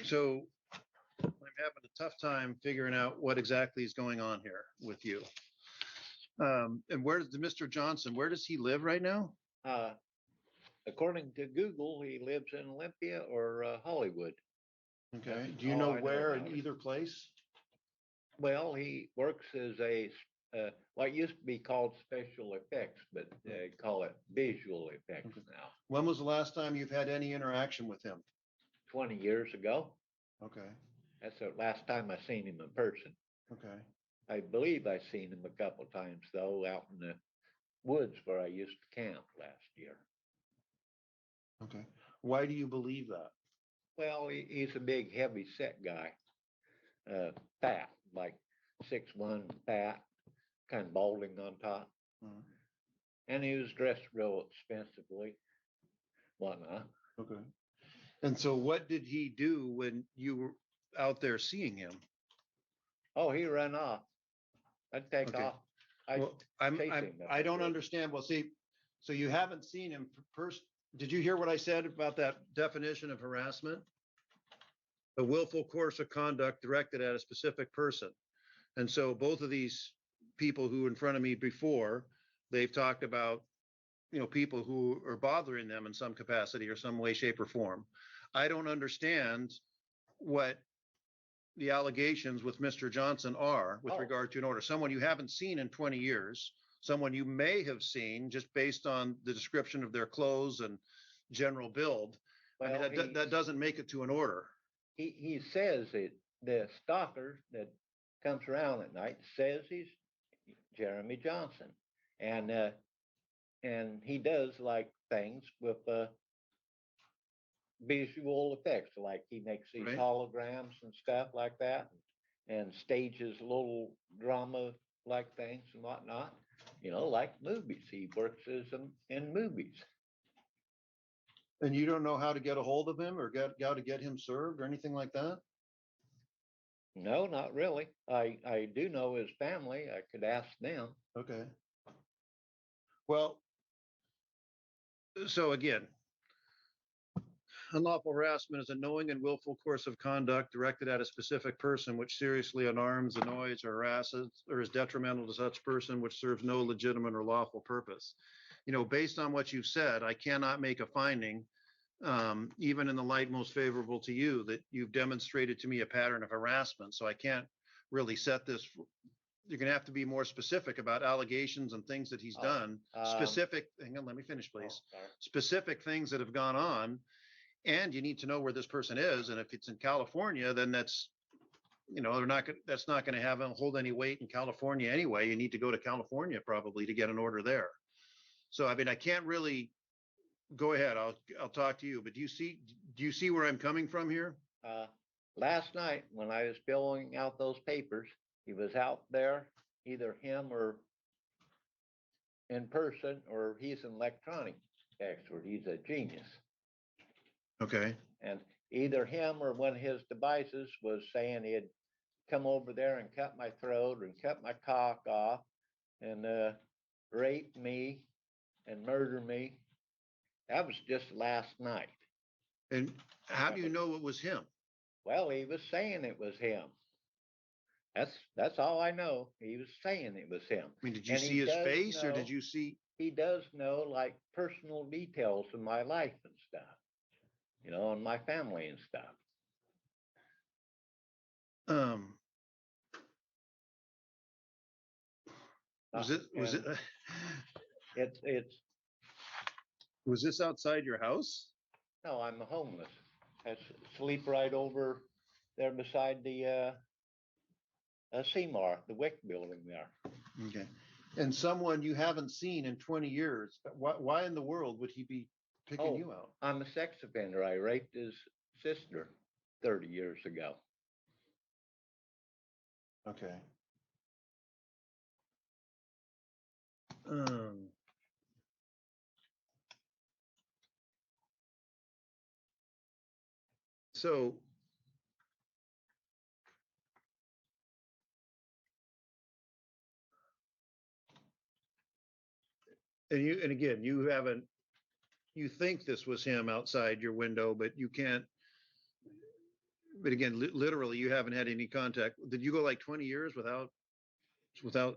So I'm having a tough time figuring out what exactly is going on here with you. And where's the Mr. Johnson? Where does he live right now? Uh, According to Google, he lives in Olympia or Hollywood. Okay. That's Do you all know I know where in about it. either place? Well, he works as what used to be called special effects, but they call it visual effects Okay. now. When was the last time you've had any interaction with him? 20 years ago, Okay. that's the last time I seen him in person. Okay. I believe I seen him a couple times though, out in the woods where I used to camp last year. Okay. Why do you believe that? Well, he's a big, heavy set guy, fat, like 6'1", fat, kind of balding on top. Mhm. And he was dressed real expensively, whatnot. Okay. And so what did he do when you were out there seeing him? Oh, he ran off. I'd take Okay. off. I Well, chase him. I don't understand. Well, see, so you haven't seen him first. Did you hear what I said about that definition of harassment? A willful course of conduct directed at a specific person. And so both of these people who were in front of me before, they've talked about, people who are bothering them in some capacity or some way, shape, or form. I don't understand what the allegations with Mr. Johnson are with Oh. regard to an order. Someone you haven't seen in 20 years, someone you may have seen just based on the description of their clothes and general build. I mean, Well, that doesn't make it to an order. he says it. The stalker that comes around at night says he's Jeremy Johnson, and he does like things with visual effects, like he makes these Right. holograms and stuff like that, and stages little drama like things and whatnot. Like movies. He works as in movies. And you don't know how to get a hold of him or how to get him served or anything like that? No, not really. I do know his family. I could ask them. Okay. Well, so again, unlawful harassment is a knowing and willful course of conduct directed at a specific person which seriously alarms, annoys, or harasses, or is detrimental to such person which serves no legitimate or lawful purpose. Based on what you've said, I cannot make a finding, even in the light most favorable to you, that you've demonstrated to me a pattern of harassment. So I can't really set this. You're going to have to be more specific about allegations and things that he's done. Specific, hang on, let me finish, please. Specific things that have gone on. And you need to know where this person is. And if it's in California, then that's not going to hold any weight in California anyway. You need to go to California probably to get an order there. So, I mean, I can't really go ahead. I'll talk to you, but do you see where I'm coming from here? Last night when I was filling out those papers, he was out there, either him or in person, or he's an electronic expert. He's a genius. Okay. And either him or one of his devices was saying he'd come over there and cut my throat and cut my cock off and rape me and murder me. That was just last night. And how do you know it was him? Well, he was saying it was him. That's all I know. He was saying it was him. I mean, did you see his face or did you see? He does know like personal details of my life and stuff, and my family and stuff. Was this outside your house? No, I'm homeless. I sleep right over there beside the Seymour, the WIC building there. Okay. And someone you haven't seen in 20 years, why in the world would he be picking you out? I'm a sex offender. I raped his sister 30 years ago. Okay. So and again, you think this was him outside your window, but you can't But again, literally, you haven't had any contact. Did you go like 20 years without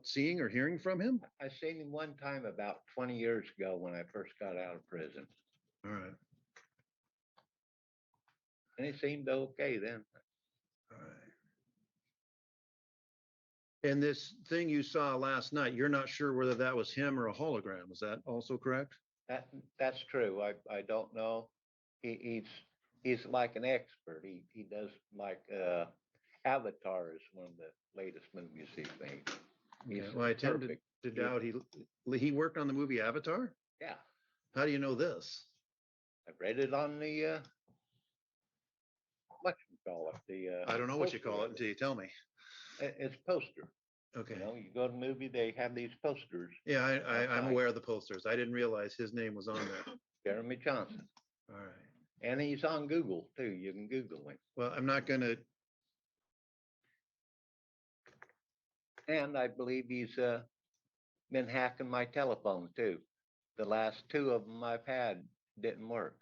seeing or hearing from him? I seen him one time about 20 years ago when I first got out of prison, All right. and he seemed okay then. All right. And this thing you saw last night, you're not sure whether that was him or a hologram. Is that also correct? That's true. I don't know. He's like an expert. He does like Avatar is one of the latest movies he's made. He's Okay. Well, I tend perfect. to doubt he worked on the movie Avatar. Yeah, How do you know this? I read it on the what you call it, the I don't know what you poster call it of until you tell me. It's poster. Okay. You know, you go to the movie, they have these posters. Yeah, I'm outside. aware of the posters. I didn't realize his name was on there. Jeremy Johnson, All right. and he's on Google too. You can Google him. Well, I'm not gonna. And I believe he's been hacking my telephone too. The last two of them I've had didn't work.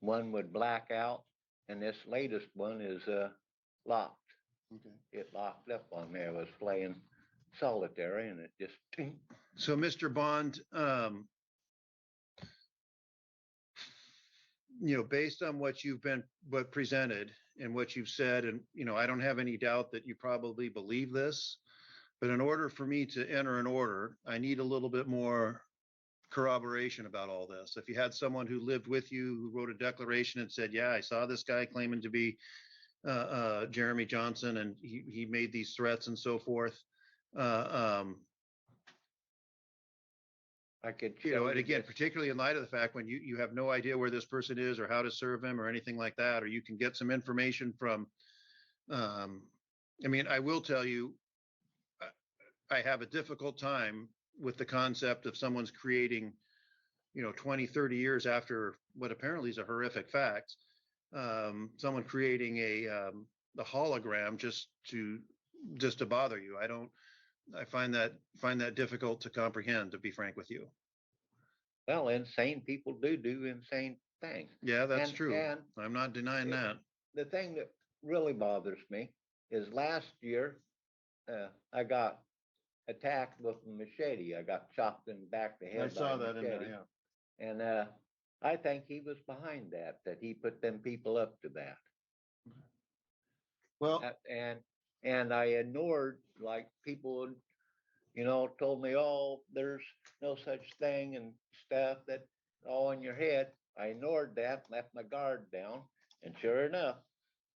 One would black out, and this latest one is locked. Okay. It locked up on me. I was playing solitary, and it just. So, Mr. Bond, based on what you've been presented and what you've said, and I don't have any doubt that you probably believe this, but in order for me to enter an order, I need a little bit more corroboration about all this. If you had someone who lived with you who wrote a declaration and said, yeah, I saw this guy claiming to be Jeremy Johnson, and he made these threats and so forth. I could, and again, particularly in light of the fact when you have no idea where this person is or how to serve him or anything like that, or you can get some information from, I will tell you, I have a difficult time with the concept of someone's creating, 20, 30 years after what apparently is a horrific fact, someone creating a hologram just to bother you. I find that difficult to comprehend, to be frank with you. Well, insane people do insane things. Yeah, that's true. And I'm not denying that. The thing that really bothers me is last year, I got attacked with a machete. I got chopped in the back of the head. I saw that in there, yeah. And I think he was behind that he put them people up to that. Well, and I ignored, like, people, told me, oh, there's no such thing and stuff, that all in your head. I ignored that, left my guard down, and sure enough,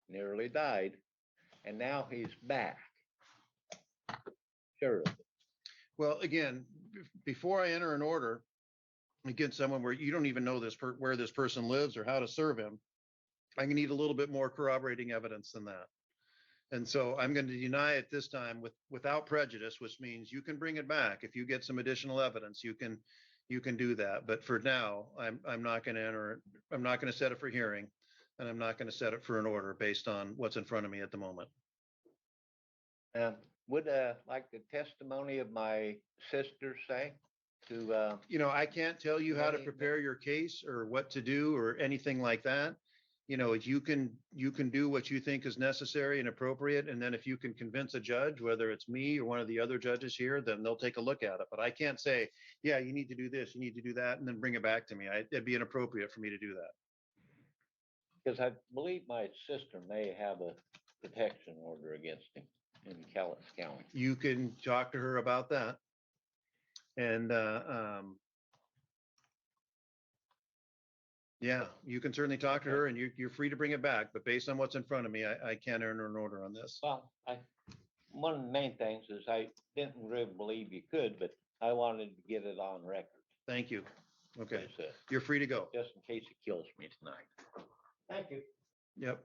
nearly died. And now he's back. Sure. Well, again, before I enter an order against someone where you don't even know where this person lives or how to serve him, I need a little bit more corroborating evidence than that. And so I'm going to deny it this time without prejudice, which means you can bring it back. If you get some additional evidence, you can do that. But for now, I'm not going to enter it. I'm not going to set it for hearing, and I'm not going to set it for an order based on what's in front of me at the moment. Would like the testimony of my sister say to I can't tell you how to prepare your case or what to do or anything like that. You can do what you think is necessary and appropriate, and then if you can convince a judge, whether it's me or one of the other judges here, then they'll take a look at it. But I can't say, yeah, you need to do this, you need to do that, and then bring it back to me. It'd be inappropriate for me to do that. Because I believe my sister may have a protection order against him in Callis County. You can talk to her about that. And yeah, you can certainly talk to her, and you're free to bring it back. But based on what's in front of me, I can't enter an order on this. Well, one of the main things is I didn't really believe you could, but I wanted to get it on record. Thank you. Okay, you're free to go. Just in case it kills me tonight. Thank you. Yep.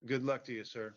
Good luck to you, sir.